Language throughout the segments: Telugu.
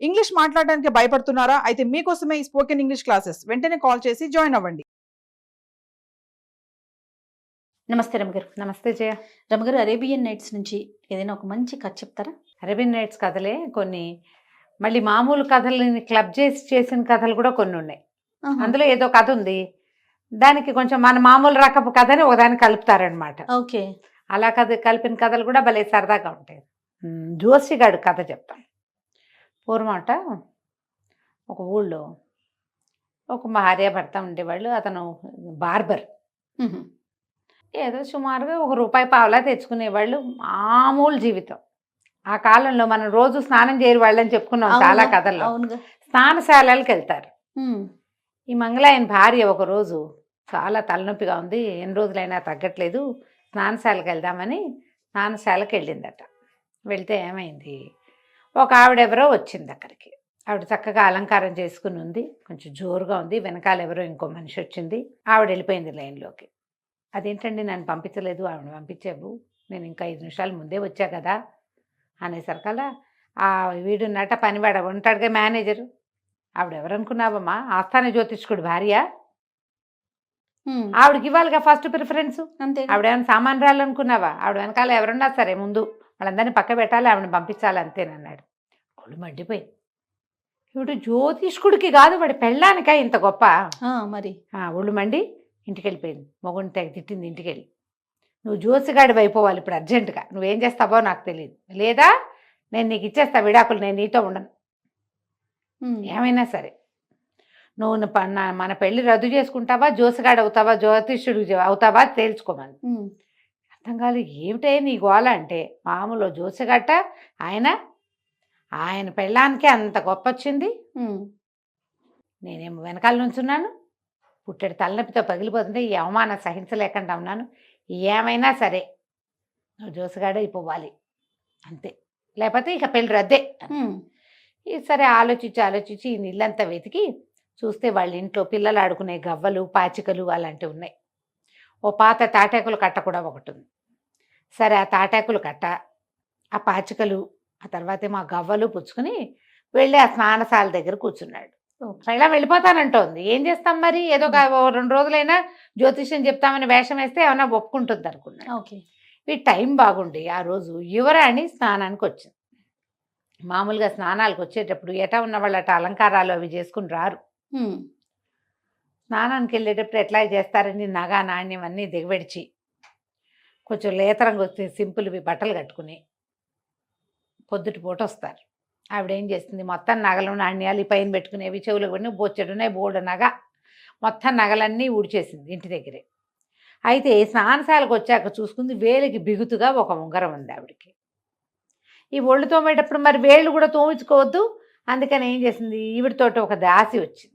ఇంగ్లీష్ మాట్లాడడానికి భయపడుతున్నారా? అయితే మీకోసమే ఈ స్పోకెన్ ఇంగ్లీష్ క్లాసెస్. వెంటనే కాల్ చేసి జాయిన్ అవ్వండి. నమస్తే రమగారు. నమస్తే జయ. రమగారు, అరేబియన్ నైట్స్ నుంచి ఏదైనా ఒక మంచి కథ చెప్తారా? అరేబియన్ నైట్స్ కథలే కొన్ని, మళ్ళీ మామూలు కథలని క్లబ్ చేసిన కథలు కూడా కొన్ని ఉన్నాయి. అందులో ఏదో కథ ఉంది, దానికి కొంచెం మన మామూలు రకపు కథని ఒకదాన్ని కలుపుతారనమాట. ఓకే. అలా కలిపిన కథలు కూడా భలే సరదాగా ఉంటాయి. జోసిగాడు కథ చెప్తాను. పూర్వమాట ఒక ఊళ్ళో ఒక భార్య భర్త ఉండేవాళ్ళు. అతను బార్బర్. ఏదో సుమారుగా ₹1 తెచ్చుకునేవాళ్ళు. మామూలు జీవితం. ఆ కాలంలో మనం రోజు స్నానం చేయరు వాళ్ళని చెప్పుకున్నాం చాలా కథల్లో. స్నానశాలకి వెళ్తారు. ఈ మంగళాయన భార్య ఒకరోజు చాలా తలనొప్పిగా ఉంది, ఎన్ని రోజులైనా తగ్గట్లేదు, స్నానశాలకు వెళ్దామని స్నానశాలకు వెళ్ళిందట. వెళ్తే ఏమైంది, ఒక ఆవిడెవరో వచ్చింది అక్కడికి. ఆవిడ చక్కగా అలంకారం చేసుకుని ఉంది, కొంచెం జోరుగా ఉంది. వెనకాల ఎవరో ఇంకో మనిషి వచ్చింది. ఆవిడ వెళ్ళిపోయింది లైన్లోకి. అదేంటండి నన్ను పంపించలేదు, ఆవిడ పంపించావు, నేను ఇంకా 5 నిమిషాల ముందే వచ్చా కదా అనేసరికల్లా ఆ వీడున్నట పనివాడ ఉంటాడుగా మేనేజరు. ఆవిడ ఎవరనుకున్నావమ్మా, ఆస్థాన జ్యోతిష్కుడు భార్య. ఆవిడకి ఇవ్వాలిగా ఫస్ట్ ప్రిఫరెన్స్. అంతే. ఆవిడ ఏమైనా సామాన్యురాలు అనుకున్నావా? ఆవిడ వెనకాల ఎవరున్నా సరే ముందు వాళ్ళందరినీ పక్క పెట్టాలి, ఆవిడని పంపించాలి అంతేనన్నాడు. కొళ్ళు మండిపోయింది. ఇప్పుడు జ్యోతిష్కుడికి కాదు, వాడి పెళ్ళానికా ఇంత గొప్ప? మరి ఒళ్ళు మండి ఇంటికి వెళ్ళిపోయింది. మొగుడిని తెగ తిట్టింది ఇంటికి వెళ్ళి. నువ్వు జోసిగాడి అయిపోవాలి ఇప్పుడు అర్జెంటుగా, నువ్వేం చేస్తావో నాకు తెలియదు, లేదా నేను నీకు ఇచ్చేస్తా విడాకులు, నేను నీతో ఉండను, ఏమైనా సరే నువ్వు మన పెళ్లి రద్దు చేసుకుంటావా, జోసిగాడు అవుతావా, జ్యోతిష్యుడు అవుతావా తేల్చుకోమని. అర్థం కాదు, ఏమిటే నీ గోల అంటే, మామూలు జోసిగట్ట ఆయన పెళ్ళానికే అంత గొప్ప వచ్చింది, నేనేమో వెనకాల నుంచున్నాను, పుట్టెడు తలనొప్పితో పగిలిపోతుంటే ఈ అవమానం సహించలేకుండా ఉన్నాను, ఏమైనా సరే నువ్వు జోసిగాడే అయిపోవాలి అంతే, లేకపోతే ఇక పెళ్ళి రద్దే. సరే ఆలోచించి ఈ నీళ్ళంతా వెతికి చూస్తే వాళ్ళ ఇంట్లో పిల్లలు ఆడుకునే గవ్వలు, పాచికలు అలాంటివి ఉన్నాయి. ఓ పాత తాటాకుల కట్ట కూడా ఒకటి ఉంది. సరే ఆ తాటాకులు కట్ట, ఆ పాచికలు, ఆ తర్వాత ఏమో ఆ గవ్వలు పుచ్చుకుని వెళ్ళి ఆ స్నానశాల దగ్గర కూర్చున్నాడు. ఇలా వెళ్ళిపోతానంటోంది. ఏం చేస్తాం మరి, ఏదో 2 రోజులైనా జ్యోతిష్యం చెప్తామని వేషం వేస్తే ఏమైనా ఒప్పుకుంటుంది అనుకున్నాడు. ఓకే. ఈ టైం బాగుండి ఆ రోజు యువరాణి స్నానానికి వచ్చింది. మామూలుగా స్నానాలకు వచ్చేటప్పుడు ఎటా ఉన్న వాళ్ళు అట అలంకారాలు అవి చేసుకుని రారు. స్నానానికి వెళ్ళేటప్పుడు ఎట్లా చేస్తారని నగా నాణ్యం అన్నీ దిగబెడిచి కొంచెం లేతరంగా వచ్చి సింపుల్వి బట్టలు కట్టుకుని పొద్దుటి పూట వస్తారు. ఆవిడ ఏం చేస్తుంది, మొత్తం నగలు నాణ్యాలు ఈ పైన పెట్టుకునేవి, చెవులకు పడిన బొచ్చెడున్నాయి, బోర్డు నగ, మొత్తం నగలన్నీ ఊడ్చేసింది ఇంటి దగ్గరే. అయితే స్నానశాలకు వచ్చాక చూసుకుంది, వేలికి బిగుతుగా ఒక ఉంగరం ఉంది ఆవిడకి. ఈ ఒళ్ళు తోమేటప్పుడు మరి వేళ్ళు కూడా తోమించుకోవద్దు, అందుకని ఏం చేసింది, ఈవిడితోటి ఒక దాసి వచ్చింది.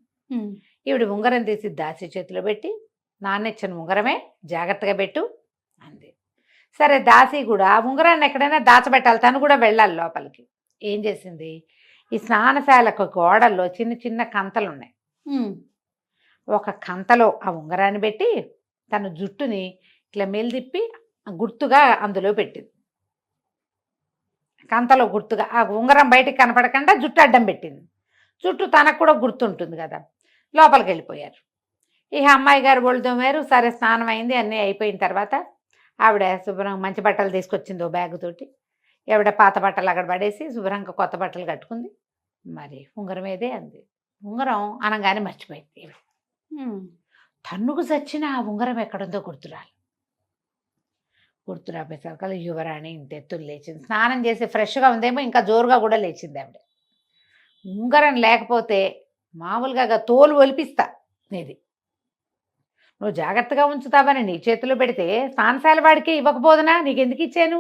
ఈవిడ ఉంగరం తీసి దాసి చేతిలో పెట్టి, నాన్నిచ్చిన ఉంగరమే జాగ్రత్తగా పెట్టు అంది. సరే దాసి కూడా ఆ ఉంగరాన్ని ఎక్కడైనా దాచబెట్టాలి, తను కూడా వెళ్ళాలి లోపలికి. ఏం చేసింది, ఈ స్నానశాలకు గోడల్లో చిన్న చిన్న కంతలు ఉన్నాయి. ఒక కంతలో ఆ ఉంగరాన్ని పెట్టి తన జుట్టుని ఇట్లా మెలిదిప్పి గుర్తుగా అందులో పెట్టింది. కంతలో గుర్తుగా ఆ ఉంగరం బయటికి కనపడకుండా జుట్టు అడ్డం పెట్టింది. జుట్టు తనకు కూడా గుర్తుంటుంది కదా. లోపలికి వెళ్ళిపోయారు. ఇక అమ్మాయి గారు ఒళ్ళు తోమారు. సరే స్నానం అయింది, అన్నీ అయిపోయిన తర్వాత ఆవిడ శుభ్రంగా మంచి బట్టలు తీసుకొచ్చింది ఓ బ్యాగ్ తోటి. ఆవిడ పాత బట్టలు అక్కడ పడేసి శుభ్రంగా కొత్త బట్టలు కట్టుకుంది. మరి ఉంగరం ఏదే అంది. ఉంగరం అనగానే మర్చిపోయింది. తన్నుకు చచ్చిన ఆ ఉంగరం ఎక్కడుందో గుర్తురాపేసరికల్లా యువరాణి ఇంతెత్తులు లేచింది. స్నానం చేసి ఫ్రెష్గా ఉందేమో, ఇంకా జోరుగా కూడా లేచింది ఆవిడ. ఉంగరం లేకపోతే మామూలుగా తోలు ఒలిపిస్తా నీది, నువ్వు జాగ్రత్తగా ఉంచుతావని నీ చేతిలో పెడితే స్నానశాల వాడికి ఇవ్వకపోదునా, నీకెందుకు ఇచ్చాను,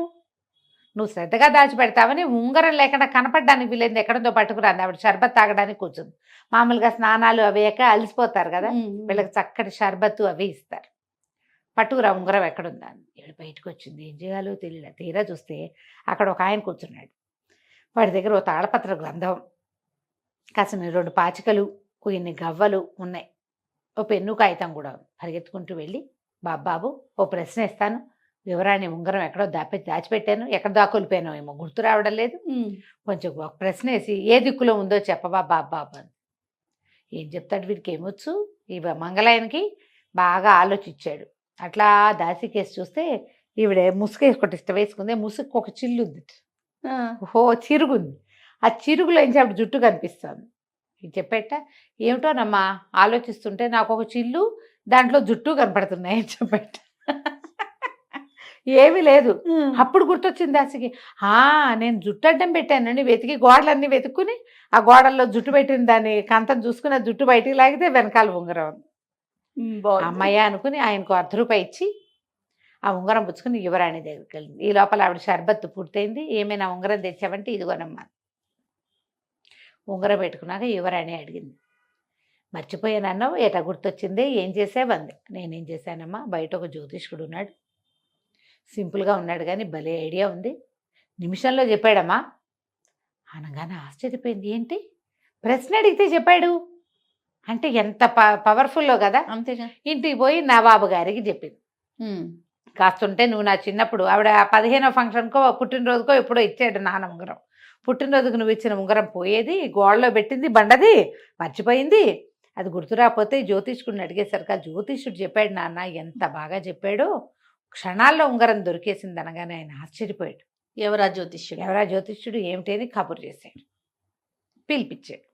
నువ్వు శ్రద్ధగా దాచిపెడతావని ఉంగరం లేకుండా కనపడడానికి వీళ్ళేది ఎక్కడంతో పట్టుకురాంది. ఆవిడ షర్బత్ తాగడానికి కూర్చుంది. మామూలుగా స్నానాలు అవేక అలసిపోతారు కదా, వీళ్ళకి చక్కటి షర్బత్తు అవి ఇస్తారు. పట్టుకురా ఉంగరం ఎక్కడుందా అని. ఈవిడ బయటకు వచ్చింది, ఏం చేయాలో తెలియదు. తీరా చూస్తే అక్కడ ఒక ఆయన కూర్చున్నాడు. వాడి దగ్గర ఓ తాళపత్ర గ్రంథం, కాసిన 2 పాచికలు, ఇన్ని గవ్వలు ఉన్నాయి, ఓ పెన్ను కాగితం కూడా. పరిగెత్తుకుంటూ వెళ్ళి, బాబాబు ఓ ప్రశ్న ఇస్తాను, యువరాణి ఉంగరం ఎక్కడో దాచిపెట్టాను, ఎక్కడ దాకొలిపోయానో ఏమో గుర్తు రావడం లేదు. కొంచెం ఒక ప్రశ్న వేసి ఏ దిక్కులో ఉందో చెప్పవా బాబా అని. ఏం చెప్తాడు వీడికి, ఏమొచ్చు. ఈ మంగళాయనకి బాగా ఆలోచించాడు. అట్లా దాసికేసి చూస్తే ఈవిడ ముసుగు ఒకటి ఇష్టం వేసుకుంది. ముసుగుకి ఒక చిల్లు ఉంది, చిరుగుంది. ఆ చిరుగులో ఏం చెప్పి జుట్టు కనిపిస్తుంది. ఇది చెప్పేట, ఏమిటోనమ్మా ఆలోచిస్తుంటే నాకు ఒక చిల్లు దాంట్లో జుట్టు కనపడుతున్నాయి అని చెప్పేట. ఏమీ లేదు. అప్పుడు గుర్తొచ్చింది దాసికి, నేను జుట్టు అడ్డం పెట్టానండి. వెతికి గోడలన్నీ వెతుక్కుని ఆ గోడల్లో జుట్టు పెట్టిన దాన్ని కంతం చూసుకుని ఆ జుట్టు బయటికి లాగితే వెనకాల ఉంగరం. అమ్మయ్య అనుకుని ఆయనకు ₹1 ఇచ్చి ఆ ఉంగరం పుచ్చుకుని యువరాణి దగ్గరికి వెళ్ళింది. ఈ లోపల ఆవిడ షర్బత్తు పూర్తయింది. ఏమైనా ఉంగరం తెచ్చావంటే ఇదిగోనమ్మా. ఉంగరం పెట్టుకున్నాక యువరాణి అడిగింది, మర్చిపోయానన్నావు, ఎట గుర్తొచ్చింది, ఏం చేసావంది. నేనేం చేశానమ్మా, బయట ఒక జ్యోతిష్కుడు ఉన్నాడు, సింపుల్గా ఉన్నాడు కానీ భలే ఐడియా ఉంది, నిమిషంలో చెప్పాడమ్మా అనగానే ఆశ్చర్యపోయింది. ఏంటి ప్రశ్న అడిగితే చెప్పాడు అంటే ఎంత పవర్ఫుల్లో కదా. అంతేగా. ఇంటికి పోయి నవాబు గారికి చెప్పింది. కాస్తుంటే నువ్వు నా చిన్నప్పుడు ఆవిడ 15వ ఫంక్షన్కో పుట్టినరోజుకో ఎప్పుడో ఇచ్చాడు నాన్న ఉంగరం. పుట్టినరోజుకు నువ్వు ఇచ్చిన ఉంగరం పోయేది, గోడలో పెట్టింది బండది, మర్చిపోయింది. అది గుర్తు రాకపోతే జ్యోతిష్కుడిని అడిగేసరికి ఆ జ్యోతిష్యుడు చెప్పాడు నాన్న, ఎంత బాగా చెప్పాడో. క్షణాల్లో ఉంగరం దొరికేసింది అనగానే ఆయన ఆశ్చర్యపోయాడు. ఎవరా జ్యోతిష్యుడు ఏమిటని కబురు చేశాడు, పిలిపించాడు.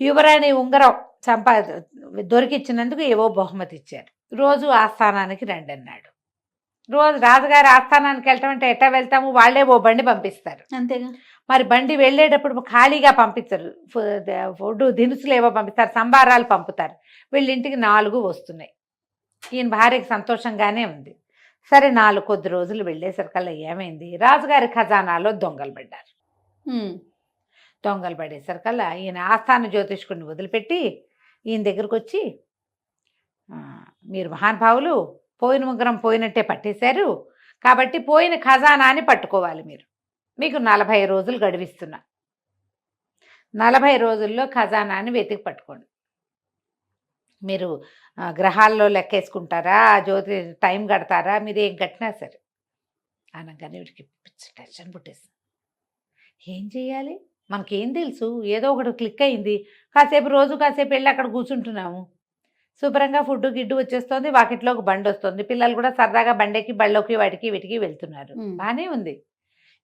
యువరాణి ఉంగరం దొరికిచ్చినందుకు ఏవో బహుమతి ఇచ్చారు. రోజు ఆస్థానానికి రండి అన్నాడు. రోజు రాజుగారి ఆస్థానానికి వెళ్ళటం అంటే ఎట్టా వెళ్తాము, వాళ్ళే ఓ బండి పంపిస్తారు. అంతేగా. మరి బండి వెళ్ళేటప్పుడు ఖాళీగా పంపించరు, ఫుడ్ దినుసులు ఏవో పంపిస్తారు, సంబారాలు పంపుతారు. వీళ్ళింటికి 4 వస్తున్నాయి. ఈయన భార్యకి సంతోషంగానే ఉంది. సరే 4 కొద్ది రోజులు వెళ్ళేసరికల్లా ఏమైంది, రాజుగారి ఖజానాలో దొంగలు పడ్డారు. దొంగలు పడేసరికల్లా ఈయన ఆస్థాన జ్యోతిష్కుడిని వదిలిపెట్టి ఈయన దగ్గరకు వచ్చి, మీరు మహానుభావులు, పోయిన ఉంగరం పోయినట్టే పట్టేశారు, కాబట్టి పోయిన ఖజానాని పట్టుకోవాలి, మీకు 40 రోజులు గడివిస్తున్నా, 40 రోజుల్లో ఖజానాని వెతికి పట్టుకోండి. మీరు గ్రహాల్లో లెక్కేసుకుంటారా, జ్యోతి టైం కడతారా, మీరు ఏం కట్టినా సరే అనగానే వీడికి టెన్షన్ పుట్టేస్తుంది. ఏం చేయాలి, మనకేం తెలుసు, ఏదో ఒకటి క్లిక్ అయింది, కాసేపు వెళ్ళి అక్కడ కూర్చుంటున్నాము, శుభ్రంగా ఫుడ్ గిడ్డు వచ్చేస్తుంది, వాకిట్లోకి బండి వస్తుంది, పిల్లలు కూడా సరదాగా బండెక్కి బళ్ళోకి వాటికి వీటికి వెళ్తున్నారు, బాగానే ఉంది.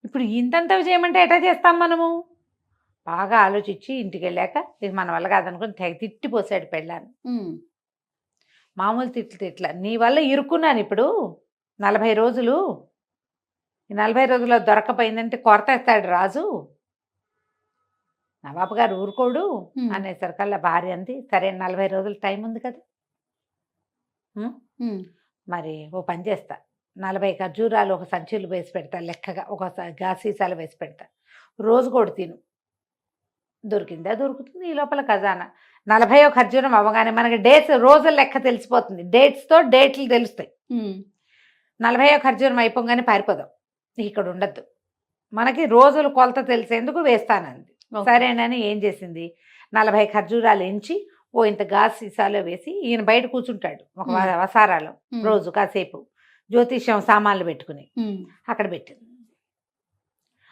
ఇప్పుడు ఇంతంత చేయమంటే ఎట్లా చేస్తాం మనము. బాగా ఆలోచించి ఇంటికి వెళ్ళాక ఇది మన వల్ల కాదనుకుని తిట్టిపోసాడు పెళ్ళాన్ని. మామూలు తిట్ల, నీ వల్ల ఇరుక్కున్నాను ఇప్పుడు 40 రోజులు, ఈ 40 రోజుల్లో దొరకపోయిందంటే కొరతేస్తాడు రాజు, నవాబు గారు ఊరుకోడు అనేసరికల్లా భార్య అంది, సరే 40 రోజులు టైం ఉంది కదా, మరి ఓ పని చేస్తా, 40 ఖర్జూరాలు ఒక సంచులు వేసి పెడతా, లెక్కగా ఒక సీసాలు వేసి పెడతా, రోజు కూడా తిను, దొరికిందా దొరుకుతుంది. ఈ లోపల ఖజానా 40వ ఖర్జూరం అవ్వగానే మనకి డేట్స్ రోజుల లెక్క తెలిసిపోతుంది, డేట్స్తో డేట్లు తెలుస్తాయి. 40వ ఖర్జూరం అయిపోగానే పారిపోదాం, ఇక్కడ ఉండద్దు, మనకి రోజులు కొలత తెలిసేందుకు వేస్తానంది. సరేనని ఏం చేసింది, 40 ఖర్జూరాలు ఎంచి ఓ ఇంత గాజు సీసాలో వేసి ఈయన బయట కూర్చుంటాడు ఒక వసారాలో రోజు కాసేపు, జ్యోతిష్యం సామాన్లు పెట్టుకుని అక్కడ పెట్టింది.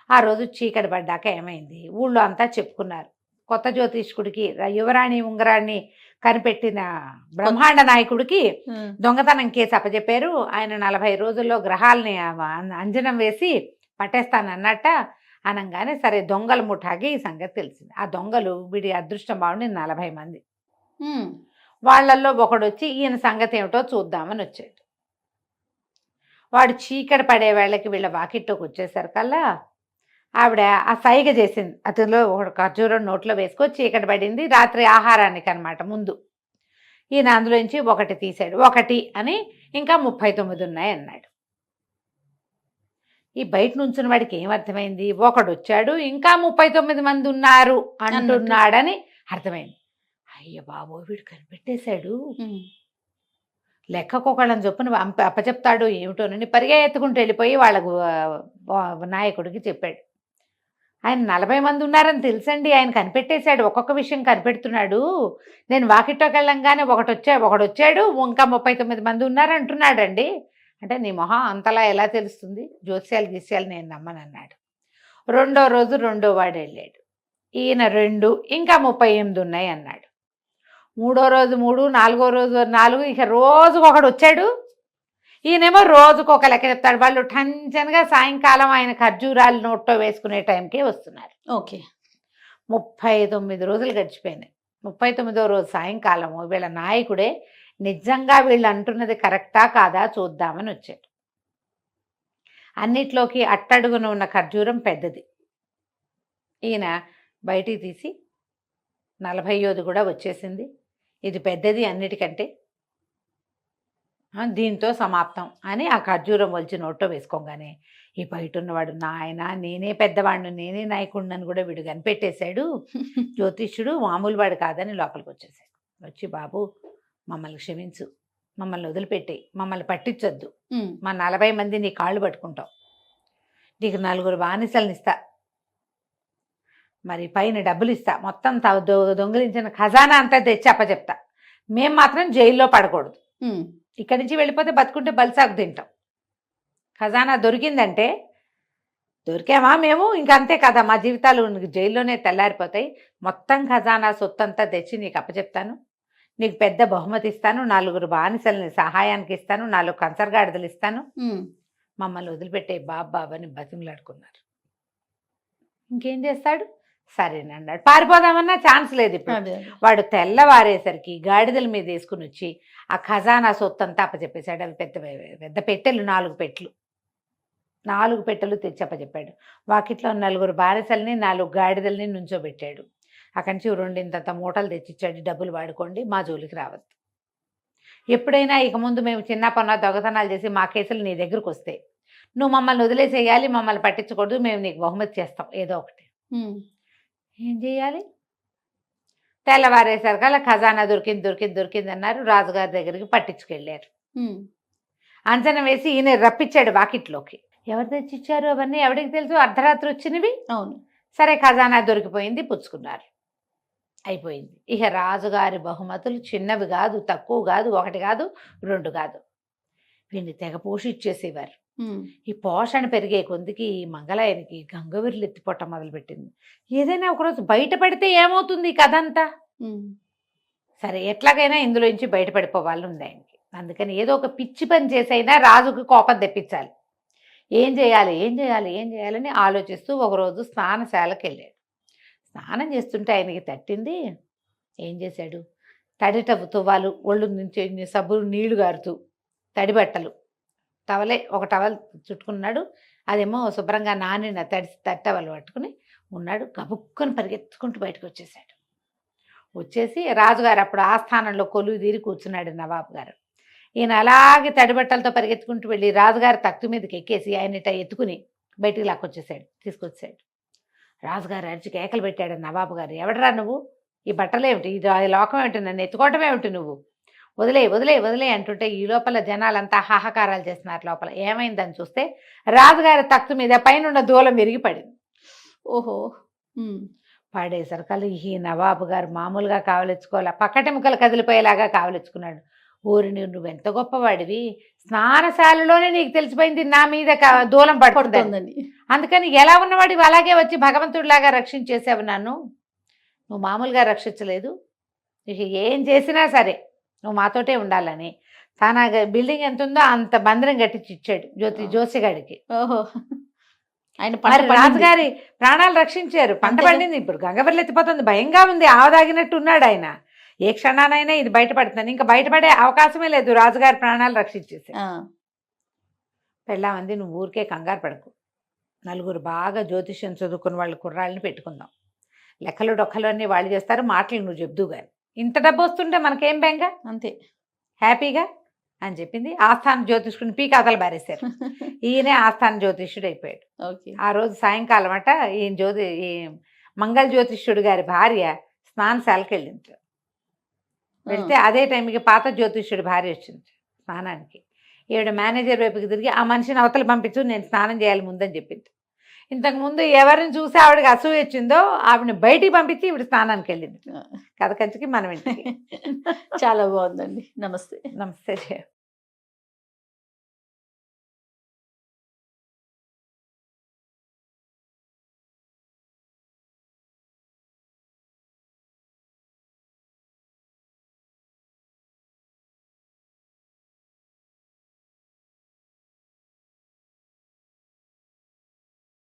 ఆ రోజు చీకటి పడ్డాక ఏమైంది, ఊళ్ళో అంతా చెప్పుకున్నారు, కొత్త జ్యోతిష్కుడికి యువరాణి ఉంగరాన్ని కనిపెట్టిన బ్రహ్మాండ నాయకుడికి దొంగతనం కేసు అప్పచెప్పారు. ఆయన 40 రోజుల్లో గ్రహాలని అంజనం వేసి పట్టేస్తానన్నట్ట అనగానే సరే దొంగల ముఠాకి ఈ సంగతి తెలిసింది. ఆ దొంగలు వీడి అదృష్టం బాగుండి 40 మంది. వాళ్ళల్లో ఒకడు వచ్చి ఈయన సంగతి ఏమిటో చూద్దామని వచ్చాడు. వాడు చీకటి పడే వేళకి వీళ్ళ వాకిట్లోకి వచ్చేసరికల్లా ఆవిడ ఆ సైగ చేసింది, అతనిలో ఒక ఖర్జూరం నోట్లో వేసుకొని చీకటి పడింది, రాత్రి ఆహారానికి అనమాట ముందు. ఈయన అందులోంచి 1 తీశాడు, 1 అని ఇంకా 39 ఉన్నాయి అన్నాడు. ఈ బయట నుంచిన వాడికి ఏమర్థమైంది, ఒకడు వచ్చాడు ఇంకా 39 మంది ఉన్నారు అంటున్నాడని అర్థమైంది. అయ్య బాబో వీడు కనిపెట్టేశాడు, లెక్కకొకళ్ళని చొప్పున అప్పచెప్తాడు ఏమిటోనని పరిగెత్తుకుంటూ వెళ్ళిపోయి వాళ్ళ నాయకుడికి చెప్పాడు. ఆయన 40 మంది ఉన్నారని తెలుసండి, ఆయన కనిపెట్టేశాడు, ఒక్కొక్క విషయం కనిపెడుతున్నాడు, నేను వాకిట్లోకి వెళ్ళంగానే ఒకడు వచ్చాడు ఇంకా 39 మంది ఉన్నారంటున్నాడండి అంటే నీ మొహం అంతలా ఎలా తెలుస్తుంది, జ్యోతిష్యాలు గీస్యాలు నేను నమ్మనన్నాడు. రెండో రోజు రెండో వాడు వెళ్ళాడు. ఈయన 2 ఇంకా 38 ఉన్నాయి అన్నాడు. మూడో రోజు 3, నాలుగో రోజు 4, ఇక రోజుకొకడు వచ్చాడు. ఈయనేమో రోజుకొక లెక్క చెప్తాడు. వాళ్ళు టంచనగా సాయంకాలం ఆయన ఖర్జూరాలు నోట్లో వేసుకునే టైంకే వస్తున్నారు. ఓకే. 39 రోజులు గడిచిపోయినాయి. 39వ రోజు సాయంకాలము వీళ్ళ నాయకుడే నిజంగా వీళ్ళు అంటున్నది కరెక్టా కాదా చూద్దామని వచ్చాడు. అన్నిట్లోకి అట్టడుగున ఉన్న ఖర్జూరం పెద్దది. ఈయన బయటికి తీసి 40యోది కూడా వచ్చేసింది, ఇది పెద్దది అన్నిటికంటే, దీంతో సమాప్తం అని ఆ ఖర్జూరం వలిచి నోట్లో వేసుకోగానే ఈ బయట ఉన్నవాడు నాయన నేనే పెద్దవాడిని నేనే నాయకుడిని కూడా వీడు కనిపెట్టేశాడు. జ్యోతిష్యుడు మామూలు వాడు కాదని లోపలికి వచ్చేసాడు. వచ్చి బాబు మమ్మల్ని క్షమించు, మమ్మల్ని వదిలిపెట్టి మమ్మల్ని పట్టించొద్దు, మా 40 మంది నీ కాళ్ళు పట్టుకుంటాం, నీకు 4 బానిసలను ఇస్తా, మరి పైన డబ్బులు ఇస్తా, మొత్తం దొంగిలించిన ఖజానా అంతా తెచ్చి అప్పచెప్తా, మేము మాత్రం జైల్లో పడకూడదు, ఇక్కడి నుంచి వెళ్ళిపోతే బతుకుంటే బలిసాకు తింటాం, ఖజానా దొరికిందంటే దొరికామా మేము ఇంకంతే కదా, మా జీవితాలు జైల్లోనే తెల్లారిపోతాయి, మొత్తం ఖజానా సొత్తంతా తెచ్చి నీకు అప్పచెప్తాను, నీకు పెద్ద బహుమతి ఇస్తాను, 4 బానిసల్ని సహాయానికి ఇస్తాను, 4 కంచరగాడిదలు ఇస్తాను, మమ్మల్ని వదిలిపెట్టే బాబాని బతిమలాడుకున్నారు. ఇంకేం చేస్తాడు, సరేనన్నాడు. పారిపోదామన్నా ఛాన్స్ లేదు ఇప్పుడు. వాడు తెల్లవారేసరికి గాడిదల మీద వేసుకుని వచ్చి ఆ ఖజానా సొత్తంతా అప్పచెప్పేశాడు. అవి పెద్ద పెద్ద పెట్టెలు, 4 పెట్టెలు, 4 పెట్టెలు తెచ్చి అప్పచెప్పాడు. వాకిట్లో 4 బానిసల్ని 4 గాడిదల్ని నుంచోబెట్టాడు. అక్కడి నుంచి 2 మూటలు తెచ్చిచ్చాడు, డబ్బులు వాడుకోండి, మా జోలికి రావద్దు. ఎప్పుడైనా ఇక ముందు మేము చిన్న పన్న దొంగతనాలు చేసి మా కేసులు నీ దగ్గరకు వస్తే నువ్వు మమ్మల్ని వదిలేసేయాలి, మమ్మల్ని పట్టించకూడదు, మేము నీకు బహుమతి చేస్తాం ఏదో ఒకటి. ఏం చేయాలి? తెల్లవారేసరికల్లా ఖజానా దొరికింది అన్నారు. రాజుగారి దగ్గరికి పట్టించుకెళ్ళారు. అంచనా వేసి ఈయన రప్పించాడు వాకిట్లోకి. ఎవరు తెచ్చిచ్చారు అవన్నీ ఎవరికి తెలుసు, అర్ధరాత్రి వచ్చినవి. అవును. సరే ఖజానా దొరికిపోయింది, పుచ్చుకున్నారు, అయిపోయింది. ఇక రాజుగారి బహుమతులు చిన్నవి కాదు, తక్కువ కాదు, 1 కాదు 2 కాదు, వీడిని తెగ పోషించేసేవారు. ఈ పోషణ పెరిగే కొద్దికి ఈ మంగళాయనికి గంగవీరులు ఎత్తిపోవటం మొదలుపెట్టింది. ఏదైనా ఒకరోజు బయటపడితే ఏమవుతుంది ఈ కథ అంతా. సరే ఎట్లాగైనా ఇందులోంచి బయటపడిపోవాలి ఉంది ఆయనకి. అందుకని ఏదో ఒక పిచ్చి పని చేసైనా రాజుకు కోపం తెప్పించాలి. ఏం చేయాలని ఆలోచిస్తూ ఒకరోజు స్నానశాలకు వెళ్ళాడు. స్నానం చేస్తుంటే ఆయనకి తట్టింది. ఏం చేశాడు, తడిట తువ్వాలు, ఒళ్ళు నుంచి సబ్బు నీళ్లు గారుతూ, తడి బట్టలు, ఒక టవల్ చుట్టుకున్నాడు. అదేమో శుభ్రంగా నానిన తట్టవలు పట్టుకుని ఉన్నాడు. గబుక్కుని పరిగెత్తుకుంటూ బయటకు వచ్చేసాడు. వచ్చేసి రాజుగారు అప్పుడు ఆస్థానంలో కొలువు తీరి కూర్చున్నాడు నవాబు గారు. ఈయన అలాగే తడిబట్టలతో పరిగెత్తుకుంటూ వెళ్ళి రాజుగారి తక్తు మీదకి ఎక్కేసి ఆయన ఇట్లా ఎత్తుకుని బయటికి తీసుకొచ్చాడు. రాజుగారు అరిచి కేకలు పెట్టాడు నవాబు గారు, ఎవడరా నువ్వు, ఈ బట్టలేమిటి, ఇది లోకం ఏమిటి, నన్ను ఎత్తుకోవటం ఏమిటి, నువ్వు వదిలే అంటుంటే ఈ లోపల జనాలంతా హాహాకారాలు చేస్తున్నారు. లోపల ఏమైందని చూస్తే రాజుగారి తక్తు మీద పైన దూలం విరిగి పడింది. ఓహో. పడేసరికల్లా ఈ నవాబు గారు మామూలుగా కావలించుకోవాలా, పక్కటెముకలు కదిలిపోయేలాగా కావలించుకున్నాడు. ఊరిని నువ్వెంత గొప్పవాడివి, స్నానశాలలోనే నీకు తెలిసిపోయింది నా మీద దూలం పడుతుందని, అందుకని ఎలా ఉన్నవాడివి అలాగే వచ్చి భగవంతుడిలాగా రక్షించేసావు నన్ను, నువ్వు మామూలుగా రక్షించలేదు, ఇక ఏం చేసినా సరే నువ్వు మాతోటే ఉండాలని తన బిల్డింగ్ ఎంత ఉందో అంత మందిరం కట్టించి ఇచ్చాడు జోసిగాడికి. ఓహో. ఆయన రాజుగారి ప్రాణాలు రక్షించారు, పంట పండింది. ఇప్పుడు గంగవల్లి ఎత్తిపోతుంది, భయంగా ఉంది, ఆవదాగినట్టు ఉన్నాడు ఆయన. ఏ క్షణానైనా ఇది బయటపడుతుంది, ఇంకా బయటపడే అవకాశమే లేదు. రాజుగారి ప్రాణాలు రక్షించేసి పెళ్ళామంది, నువ్వు ఊరికే కంగారు పడకు, 4 బాగా జ్యోతిష్యం చదువుకున్న వాళ్ళు కుర్రాళ్ళని పెట్టుకుందాం, లెక్కలు డొక్కలు అన్నీ వాళ్ళు చేస్తారు, మాటలు నువ్వు చెప్దు కానీ, ఇంత డబ్బు వస్తుంటే మనకేం బెంగ, అంతే హ్యాపీగా అని చెప్పింది. ఆస్థాన జ్యోతిష్కుని పీకాతలు బారేశారు. ఈయనే ఆస్థాన జ్యోతిష్యుడు అయిపోయాడు. ఆ రోజు సాయంకాలం అట ఈ మంగళ జ్యోతిష్యుడు గారి భార్య స్నానశాలకు వెళ్ళింది. వెళ్తే అదే టైంకి పాత జ్యోతిష్యుడి భార్య వచ్చింది స్నానానికి. ఈవిడ మేనేజర్ వైపుకి తిరిగి ఆ మనిషిని అవతల పంపించు, నేను స్నానం చేయాలి ముందని చెప్పింది. ఇంతకుముందు ఎవరిని చూసి ఆవిడకి అసూయ వచ్చిందో ఆవిడని బయటికి పంపించి ఈవిడ స్నానానికి వెళ్ళింది. కథ కంచికి మనం ఇంటికి. చాలా బాగుందండి. నమస్తే. నమస్తే.